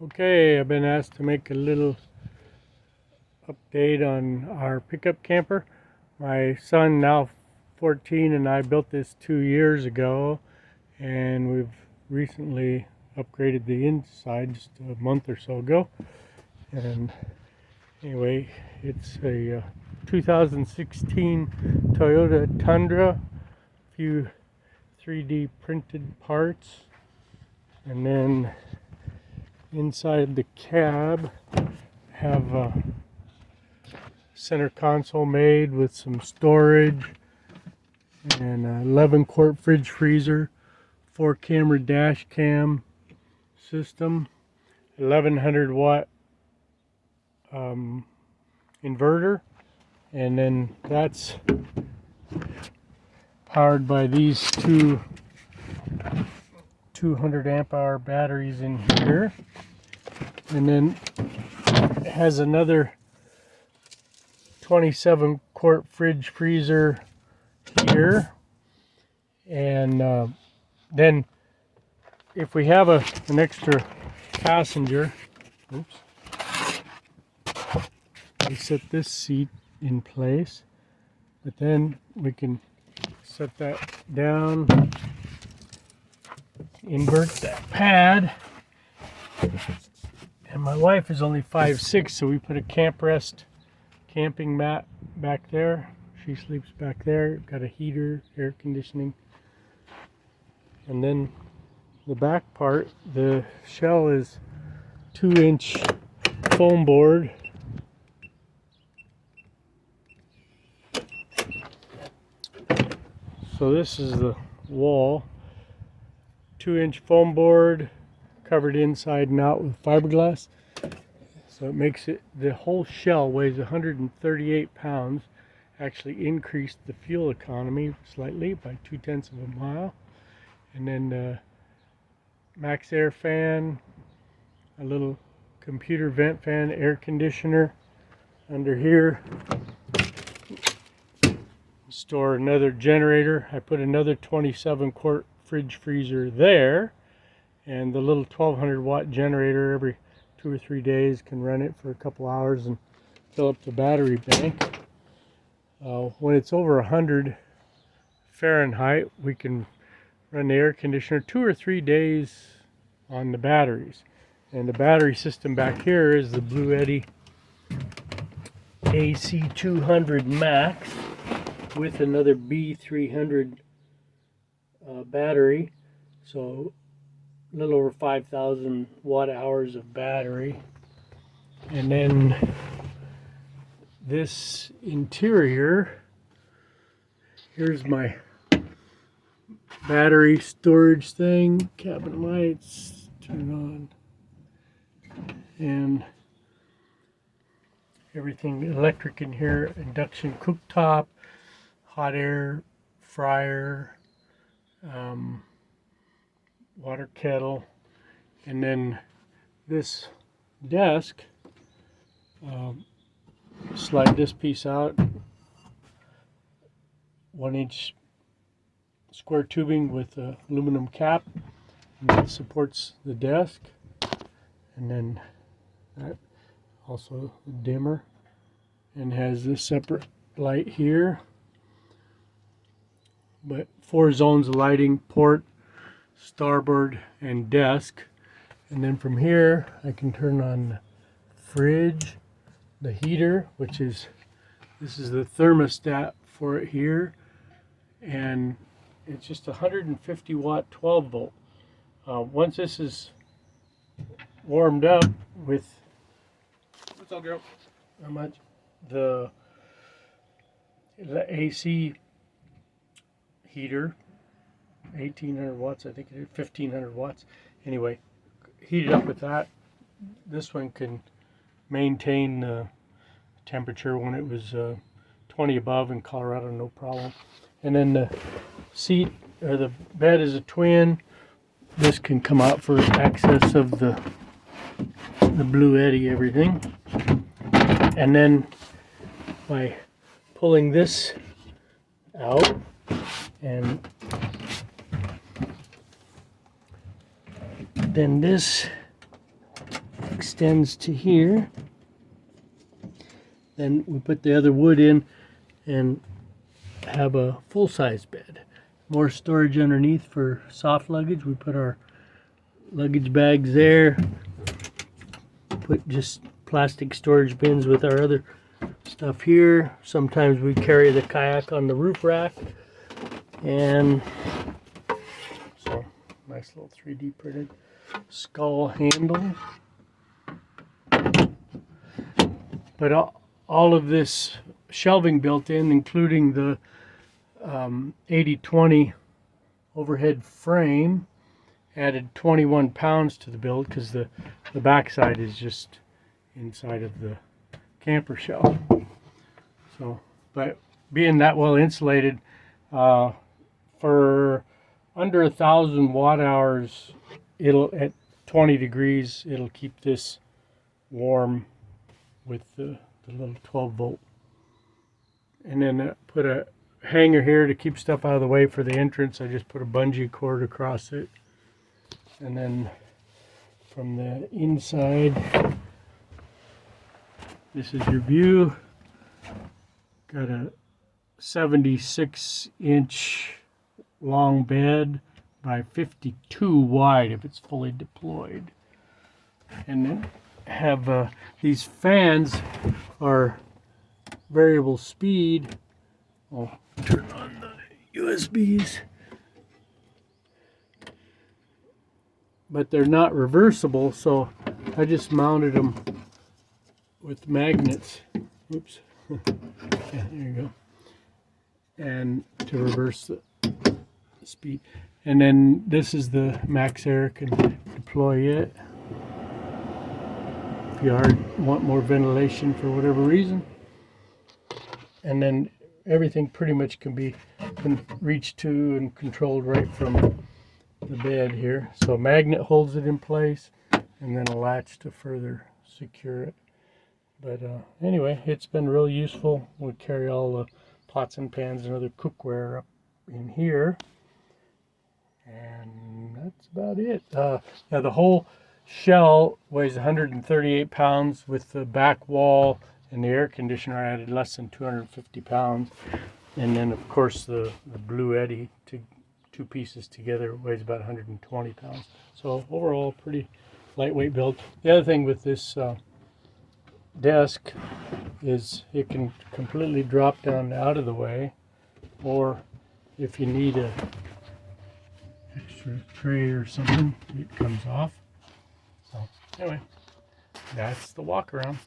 Okay, I've been asked to make a little update on our pickup camper. My son, now 14, and I built this 2 years ago, and we've recently upgraded the inside just a month or so ago. And anyway, it's a 2016 Toyota Tundra, a few 3D printed parts, and then inside the cab have a center console made with some storage and an 11-quart fridge freezer, 4-camera dash cam system, 1100 watt inverter, and then that's powered by these two 200 amp hour batteries in here, and then it has another 27 quart fridge freezer here. And then if we have an extra passenger, oops, we set this seat in place, but then we can set that down, invert that pad, and my wife is only 5'6", so we put a camp rest camping mat back there. She sleeps back there. Got a heater, air conditioning, and then the back part, the shell is 2-inch foam board. So this is the wall, 2-inch foam board covered inside and out with fiberglass. So it makes it, the whole shell weighs 138 pounds. Actually increased the fuel economy slightly by 0.2 of a mile. And then max air fan, a little computer vent fan, air conditioner under here. Store another generator. I put another 27 quart fridge freezer there, and the little 1200 watt generator every 2 or 3 days can run it for a couple hours and fill up the battery bank. When it's over 100 Fahrenheit, we can run the air conditioner 2 or 3 days on the batteries. And the battery system back here is the Blue Eddy AC200 Max with another B300 battery, so a little over 5,000 watt hours of battery. And then this interior, here's my battery storage thing, cabin lights, turn on, and everything electric in here, induction cooktop, hot air fryer, water kettle, and then this desk, slide this piece out, 1-inch square tubing with a aluminum cap, and that supports the desk. And then that also a dimmer, and has this separate light here, but 4 zones of lighting: port, starboard, and desk. And then from here I can turn on the fridge, the heater, which is, this is the thermostat for it here, and it's just 150 watt 12 volt. Once this is warmed up with, what's up, girl? How much? The AC heater, 1800 watts, I think it is, 1500 watts. Anyway, heat it up with that. This one can maintain the temperature when it was 20 above in Colorado, no problem. And then the seat, or the bed, is a twin. This can come out for access of the Blue Eddy everything. And then by pulling this out and then this extends to here. Then we put the other wood in and have a full-size bed. More storage underneath for soft luggage. We put our luggage bags there. Put just plastic storage bins with our other stuff here. Sometimes we carry the kayak on the roof rack. And so, nice little 3D printed skull handle. But all of this shelving built in, including the 80/20 overhead frame, added 21 pounds to the build because the backside is just inside of the camper shell. So, but being that well insulated, for under 1,000 watt hours, it'll at 20 degrees, it'll keep this warm with the little 12 volt. And then put a hanger here to keep stuff out of the way for the entrance. I just put a bungee cord across it. And then from the inside, this is your view. Got a 76-inch long bed by 52 wide if it's fully deployed. And then have these fans are variable speed. I'll turn on the USBs. But they're not reversible, so I just mounted them with magnets. Oops. Yeah, there you go. And to reverse the speed. And then this is the max air, can deploy it if you want more ventilation for whatever reason. And then everything pretty much can be reached to and controlled right from the bed here. So a magnet holds it in place, and then a latch to further secure it. But anyway, it's been real useful. We carry all the pots and pans and other cookware up in here. And that's about it. Now the whole shell weighs 138 pounds with the back wall and the air conditioner. I added less than 250 pounds. And then of course the Blue Eddy, two pieces together, weighs about 120 pounds. So overall pretty lightweight build. The other thing with this desk is it can completely drop down out of the way, or if you need a extra tray or something, it comes off. So anyway, that's the walk around.